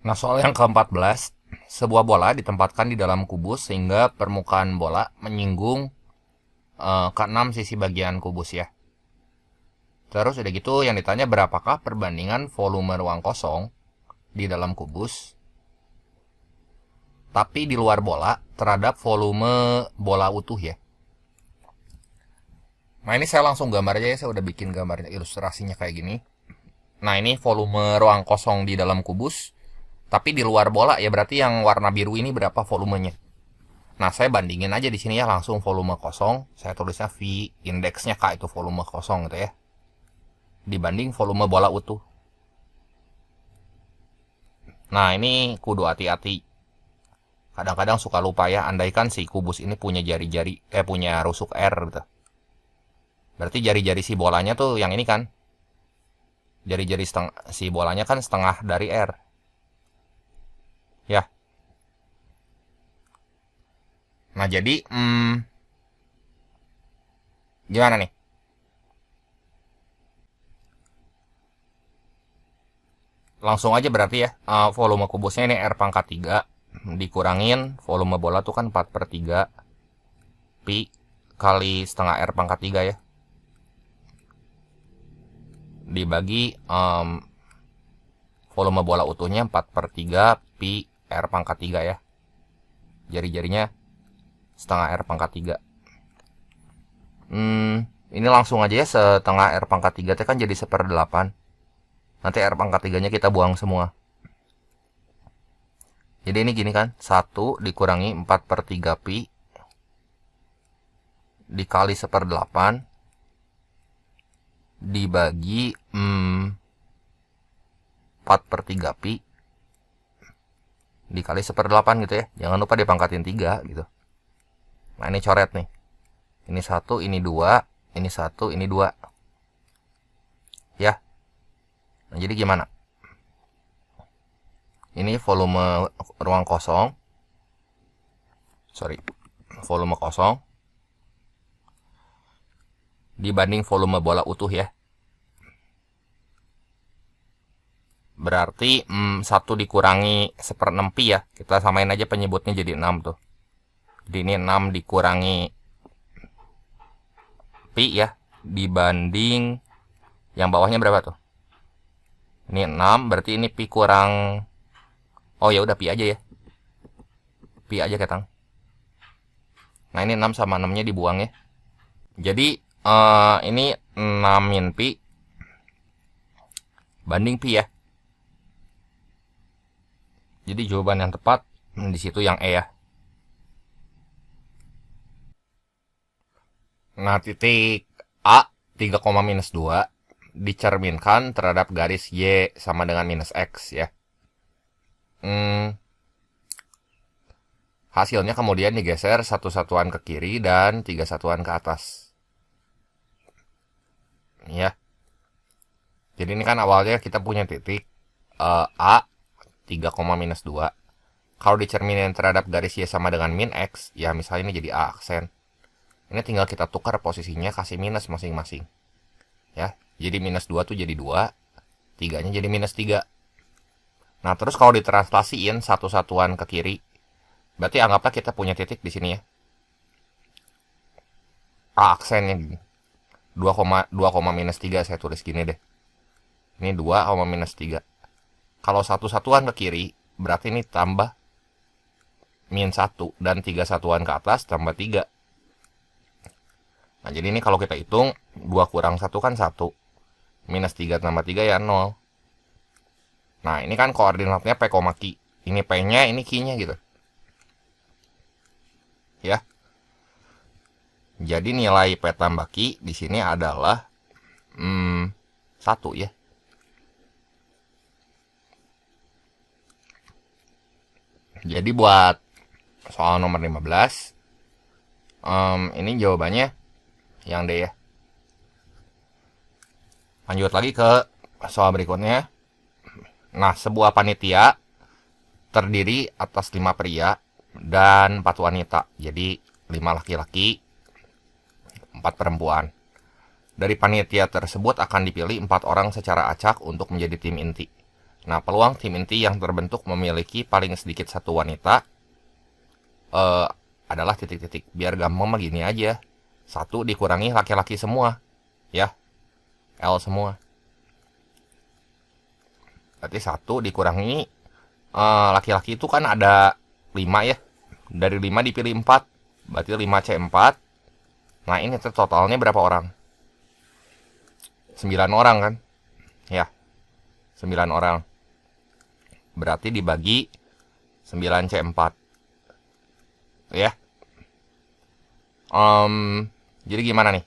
Nah, soal yang ke-14, sebuah bola ditempatkan di dalam kubus sehingga permukaan bola menyinggung ke-6 sisi bagian kubus ya. Terus udah gitu yang ditanya berapakah perbandingan volume ruang kosong di dalam kubus tapi di luar bola terhadap volume bola utuh ya. Nah, ini saya langsung gambar aja ya, saya udah bikin gambarnya, ilustrasinya kayak gini. Nah, ini volume ruang kosong di dalam kubus tapi di luar bola ya, berarti yang warna biru ini berapa volumenya. Nah, saya bandingin aja di sini ya, langsung volume kosong, saya tulisnya V, indeksnya K itu volume kosong gitu ya. Dibanding volume bola utuh. Nah, ini kudu hati-hati. Kadang-kadang suka lupa ya, andaikan si kubus ini punya jari-jari, punya rusuk R gitu. Berarti jari-jari si bolanya tuh yang ini kan. Jari-jari si bolanya kan setengah dari R. Ya. Nah, jadi gimana nih? Langsung aja berarti ya, volume kubusnya ini R pangkat 3 dikurangin volume bola tuh kan 4/3 pi kali setengah R pangkat 3 ya, dibagi volume bola utuhnya 4/3 pi R pangkat 3 ya, jari-jarinya setengah R pangkat 3. Ini langsung aja ya, setengah R pangkat 3 kan jadi 1/8. Nanti R pangkat 3 nya kita buang semua. Jadi ini gini kan, 1 dikurangi 4/3 pi dikali 1/8 dibagi 4/3 pi dikali 1/8 gitu ya. Jangan lupa dipangkatin 3 gitu. Nah, ini coret nih. Ini 1, ini 2, ini 1, ini 2. Ya. Nah, jadi gimana? Ini volume ruang kosong. Volume kosong dibanding volume bola utuh ya. Berarti 1 dikurangi 1/6 pi ya. Kita samain aja penyebutnya jadi 6 tuh. Jadi ini 6 dikurangi pi ya, dibanding yang bawahnya berapa tuh? Ini 6, berarti ini pi kurang, oh ya udah pi aja ya. Pi aja ketang. Nah, ini 6 sama 6-nya dibuang ya. Jadi ini 6 min pi banding pi ya. Jadi jawaban yang tepat di situ yang E ya. Nah, titik A 3,-2 dicerminkan terhadap garis Y sama dengan minus X ya. Hasilnya kemudian digeser 1 satuan ke kiri dan 3 satuan ke atas. Ya. Jadi ini kan awalnya kita punya titik A 3,-2. Kalau dicerminin terhadap garis Y sama dengan min X, ya misalnya ini jadi A aksen. Ini tinggal kita tukar posisinya, kasih minus masing-masing. Ya, jadi minus 2 tuh jadi 2, 3-nya jadi minus 3. Nah, terus kalau ditranslasiin 1 satuan ke kiri, berarti anggaplah kita punya titik di sini ya. A aksennya gini. 2,-3 saya tulis gini deh. Ini 2,-3. Kalau 1 satuan ke kiri, berarti ini tambah min 1 dan 3 satuan ke atas tambah 3. Nah, jadi ini kalau kita hitung 2 kurang 1 kan 1. Minus 3 tambah 3 ya 0. Nah, ini kan koordinatnya P, Q. Ini P-nya, ini Q-nya gitu. Ya. Jadi nilai P tambah Q di sini adalah 1 ya. Jadi buat soal nomor 15, ini jawabannya yang D ya. Lanjut lagi ke soal berikutnya. Nah, sebuah panitia terdiri atas 5 pria dan 4 wanita. Jadi 5 laki-laki, 4 perempuan. Dari panitia tersebut akan dipilih 4 orang secara acak untuk menjadi tim inti. Nah, peluang tim inti yang terbentuk memiliki paling sedikit satu wanita adalah titik-titik. Biar gampang mah gini aja. 1 dikurangi laki-laki semua. Ya, L semua. Berarti 1 dikurangi laki-laki itu kan ada 5 ya. Dari 5 dipilih 4. Berarti 5C4. Nah, ini totalnya berapa orang? 9 orang kan? Ya, 9 orang. Berarti dibagi 9C4. Ya. Jadi gimana nih?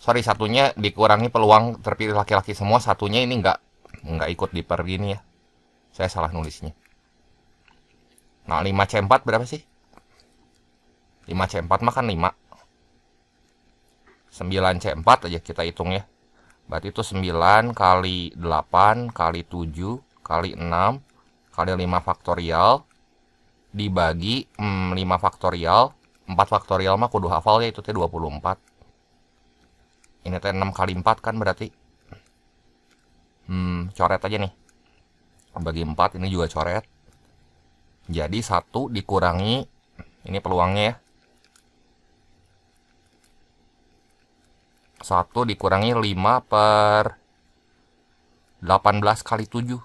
Sorry, satunya dikurangi peluang terpilih laki-laki semua. Satunya ini nggak ikut di per gini ya. Saya salah nulisnya. Nah, 5C4 berapa sih? 5C4 mah kan 5. 9C4 aja kita hitung ya. Berarti itu 9 kali 8 kali 7 kali 6 kali 5 faktorial dibagi 5 faktorial. 4 faktorial mah kudu hafal ya, itu teh 24. Ini teh 6 kali 4 kan berarti. Coret aja nih. Bagi 4 ini juga coret. Jadi 1 dikurangi, ini peluangnya ya. 1 dikurangi 5 per 18 kali 7.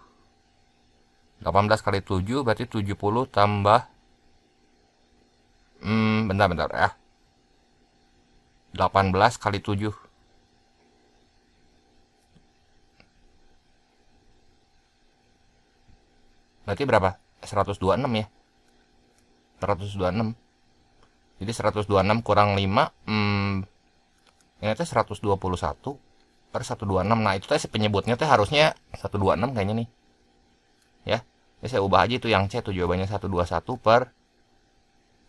18 kali 7 berarti 70 tambah bentar ya. 18 kali 7. Berarti berapa? 126 ya. 126. Jadi 126 kurang 5 ini teh 121 per 126. Nah, itu teh penyebutnya teh harusnya 126 kayaknya nih. Ya. Ini saya ubah aja itu yang C tuh jawabannya 121 per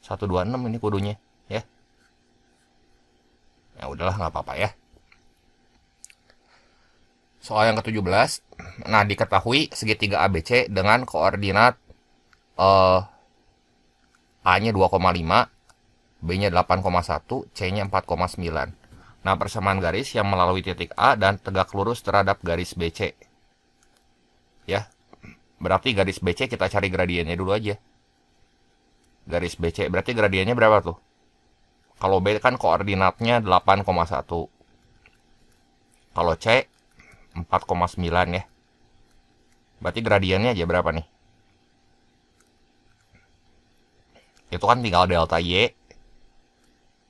126 ini kudunya, ya. Ya udahlah, nggak apa-apa ya. Soal yang ke-17. Nah, diketahui segitiga ABC dengan koordinat A-nya 2,5, B-nya 8,1, C-nya 4,9. Nah, persamaan garis yang melalui titik A dan tegak lurus terhadap garis BC. Ya. Berarti garis BC kita cari gradiennya dulu aja. Garis BC berarti gradiennya berapa tuh? Kalau B kan koordinatnya 8,1. Kalau C 4,9 ya. Berarti gradiennya aja berapa nih? Itu kan tinggal delta Y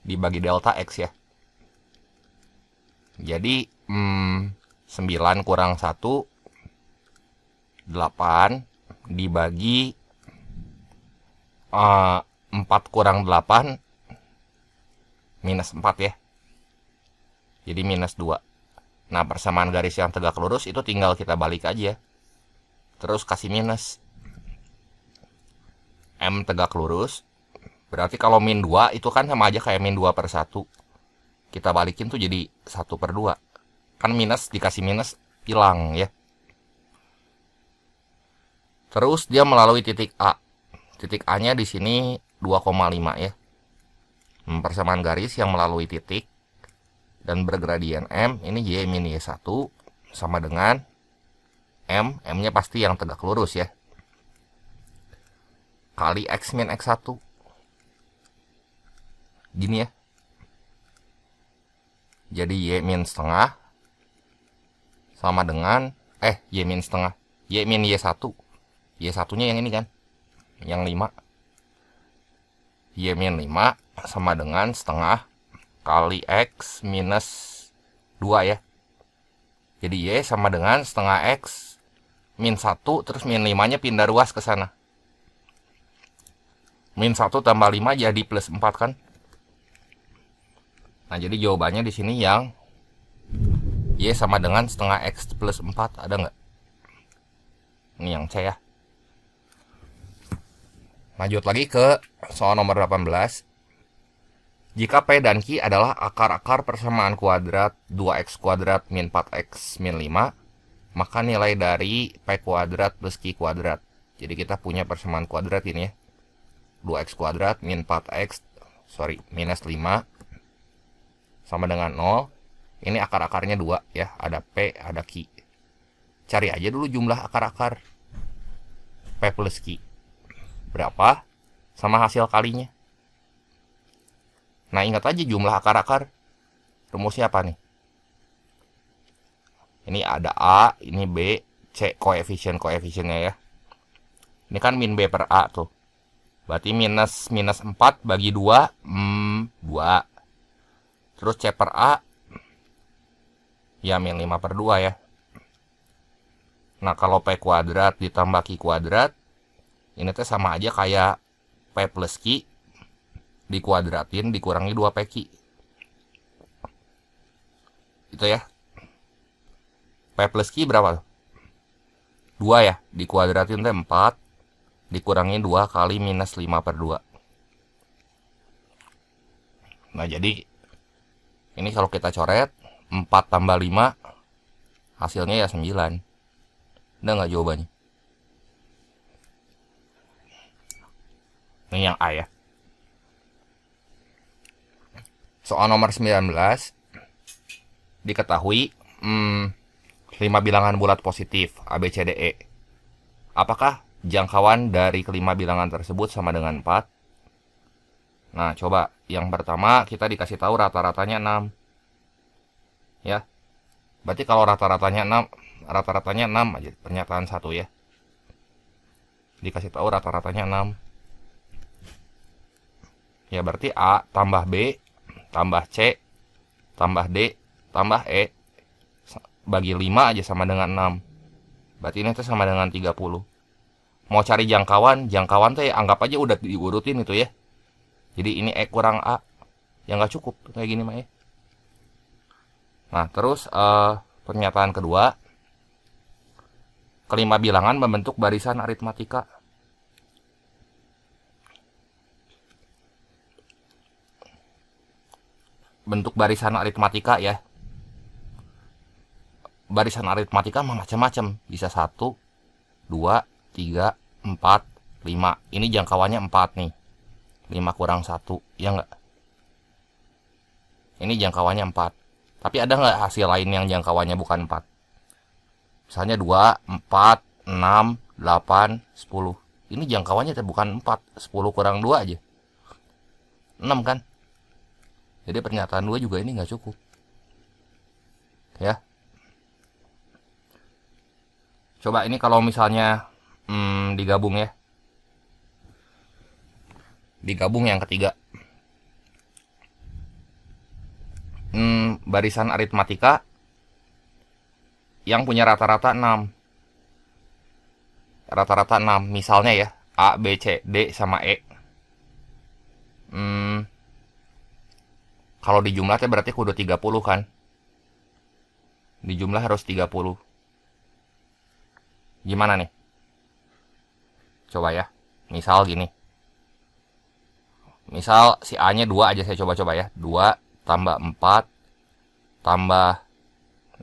dibagi delta X ya. Jadi 9 kurang 1 8 dibagi 4 kurang 8 minus 4 ya. Jadi minus 2. Nah, persamaan garis yang tegak lurus itu tinggal kita balik aja. Terus kasih minus. M tegak lurus. Berarti kalau min 2 itu kan sama aja kayak min 2 per 1. Kita balikin tuh jadi 1 per 2. Kan minus dikasih minus hilang ya. Terus dia melalui titik A. Titik A-nya di sini 2,5 ya. Persamaan garis yang melalui titik dan bergradien M, ini Y min Y1 sama dengan M, M-nya pasti yang tegak lurus ya. Kali X min X1. Gini ya. Jadi Y min setengah sama dengan Y min setengah. Y min Y1. Y1-nya yang ini kan. Yang 5. Y min 5 sama dengan setengah kali X minus 2 ya. Jadi Y sama dengan setengah X min 1 terus min 5-nya pindah ruas ke sana. Min 1 tambah 5 jadi plus 4 kan. Nah, jadi jawabannya di sini yang Y sama dengan setengah X plus 4. Ada nggak? Ini yang C ya. Lanjut lagi ke soal nomor 18. Jika P dan Q adalah akar-akar persamaan kuadrat 2x kuadrat min 4x min 5, maka nilai dari P kuadrat plus Q kuadrat. Jadi kita punya persamaan kuadrat ini ya. 2x kuadrat min 4x, minus 5 sama dengan 0. Ini akar-akarnya 2 ya, ada P, ada Q. Cari aja dulu jumlah akar-akar P plus Q. Berapa sama hasil kalinya. Nah, ingat aja jumlah akar-akar. Rumusnya apa nih? Ini ada A, ini B, C koefisien-koefisiennya ya. Ini kan min B per A tuh. Berarti minus 4 bagi 2, 2. Terus C per A, ya min 5 per 2 ya. Nah, kalau P kuadrat ditambah Q kuadrat, ini tuh sama aja kayak P plus Q dikuadratin dikurangi 2PQ. Itu ya. P plus Q berapa? 2 ya, dikuadratin teh 4 dikurangi 2 kali minus 5 per 2. Nah, jadi ini kalau kita coret 4 tambah 5 hasilnya ya 9. Udah nggak jawabannya? Ini yang A ya. Soal nomor 19 diketahui 5 bilangan bulat positif A, B, C, D, E. Apakah jangkauan dari kelima bilangan tersebut sama dengan 4? Nah, coba yang pertama kita dikasih tahu rata-ratanya 6. Ya. Berarti kalau rata-ratanya 6 aja, pernyataan 1 ya. Dikasih tahu rata-ratanya 6. Ya, berarti A tambah B tambah C tambah D tambah E bagi 5 aja sama dengan 6. Berarti ini tuh sama dengan 30. Mau cari jangkauan tuh ya anggap aja udah diurutin itu ya. Jadi ini E kurang A. Ya nggak cukup kayak gini mah ya. Nah, terus pernyataan kedua. Kelima bilangan membentuk barisan aritmatika. Bentuk barisan aritmatika ya. Barisan aritmatika macam-macam. Bisa 1, 2, 3, 4, 5. Ini jangkauannya 4 nih. 5 kurang 1. Ya enggak? Ini jangkauannya 4. Tapi ada nggak hasil lain yang jangkauannya bukan 4? Misalnya 2, 4, 6, 8, 10. Ini jangkauannya bukan 4. 10 kurang 2 aja. 6 kan? Jadi pernyataan 2 juga ini nggak cukup. Ya. Coba ini kalau misalnya digabung ya. Digabung yang ketiga. Barisan aritmatika yang punya rata-rata 6. Rata-rata 6. Misalnya ya, A, B, C, D sama E. Kalau dijumlahnya berarti kudu 30 kan. Dijumlah harus 30. Gimana nih? Coba ya. Misal gini. Misal si A-nya 2 aja saya coba-coba ya. 2 tambah 4 tambah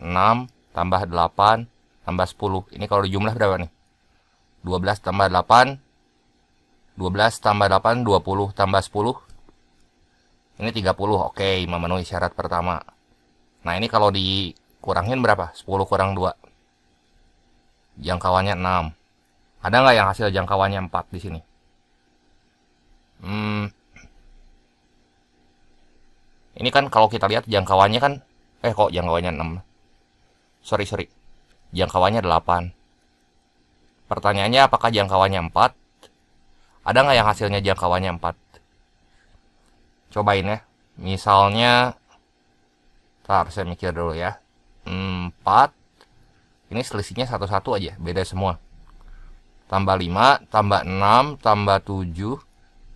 6 tambah 8 tambah 10. Ini kalau dijumlah berapa nih? 12 tambah 8 12 tambah 8 20 tambah 10. Ini 30. Oke, memenuhi syarat pertama. Nah, ini kalau dikurangin berapa? 10 kurang 2. Jangkauannya 6. Ada nggak yang hasil jangkauannya 4 di sini? Ini kan kalau kita lihat jangkauannya kan kok jangkauannya 6. Sorry. Jangkauannya 8. Pertanyaannya apakah jangkauannya 4? Ada nggak yang hasilnya jangkauannya 4? Cobain ya. Misalnya saya mikir dulu ya. 4. Ini selisihnya 1-1 aja, beda semua. Tambah 5, tambah 6, tambah 7,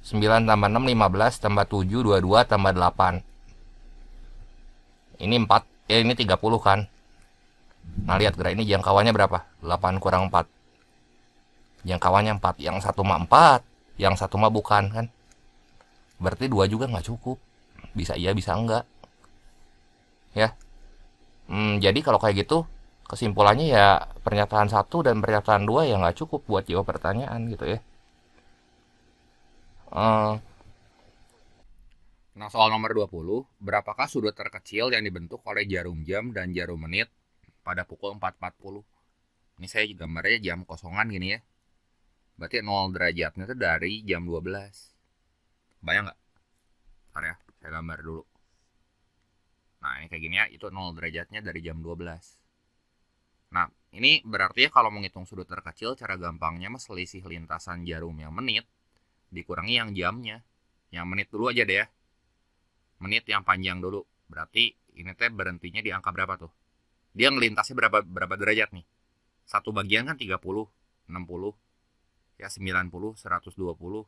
9 tambah 6, 15, tambah 7, 22, tambah 8. Ini 4, ini 30 kan. Nah, lihat gerak ini jangkauannya berapa? 8 kurang 4. Jangkauannya 4. Yang satu mah 4, yang satu mah bukan kan. Berarti 2 juga nggak cukup. Bisa iya, bisa enggak. Ya. Jadi kalau kayak gitu, kesimpulannya ya pernyataan 1 dan pernyataan 2 ya nggak cukup buat jawab pertanyaan gitu ya. Nah, soal nomor 20, berapakah sudut terkecil yang dibentuk oleh jarum jam dan jarum menit pada pukul 4.40? Ini saya gambarnya jam kosongan gini ya. Berarti 0 derajatnya itu dari jam 12. Bayang nggak? Bentar ya, saya gambar dulu. Nah, ini kayak gini ya, itu 0 derajatnya dari jam 12. Nah, ini berarti ya kalau menghitung sudut terkecil, cara gampangnya mah selisih lintasan jarum yang menit dikurangi yang jamnya. Yang menit dulu aja deh ya. Menit yang panjang dulu. Berarti ini teh berhentinya di angka berapa tuh? Dia ngelintasnya berapa derajat nih? Satu bagian kan 30, 60, ya 90, 120,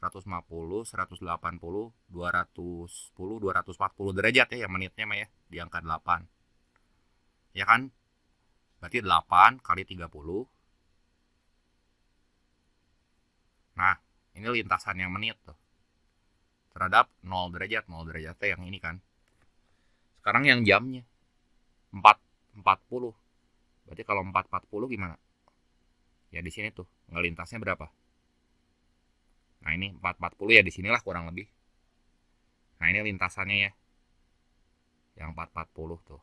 150, 180, 210, 240 derajat ya yang menitnya mah ya di angka 8. Ya kan? Berarti 8 kali 30. Nah, ini lintasan yang menit tuh. Terhadap 0 derajat, 0 derajatnya yang ini kan. Sekarang yang jamnya 4.40. Berarti kalau 4.40 gimana? Ya di sini tuh, ngelintasnya berapa? Nah, ini 4.40 ya di sinilah kurang lebih. Nah, ini lintasannya ya. Yang 4.40 tuh.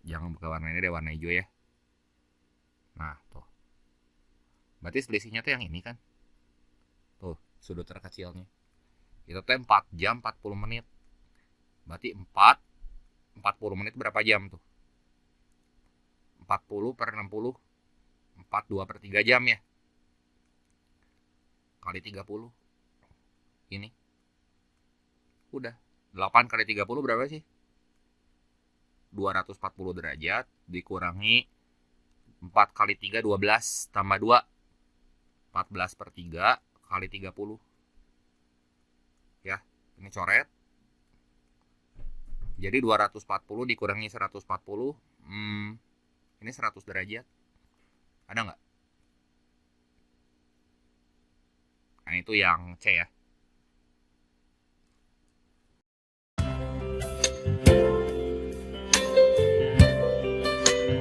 Jangan buka warna ini deh, warna hijau ya. Nah, tuh. Berarti selisihnya tuh yang ini kan. Tuh, sudut terkecilnya. Itu tuh 4 jam 40 menit. Berarti 40 menit berapa jam tuh? 40 per 60. 42 per 3 jam ya. Kali 30. Ini. Udah. 8 kali 30 berapa sih? 240 derajat dikurangi 4 kali 3 12 tambah 2 14 per 3 kali 30 ya, ini coret. Jadi 240 dikurangi 140, ini 100 derajat. Ada nggak? Nah, itu yang C ya.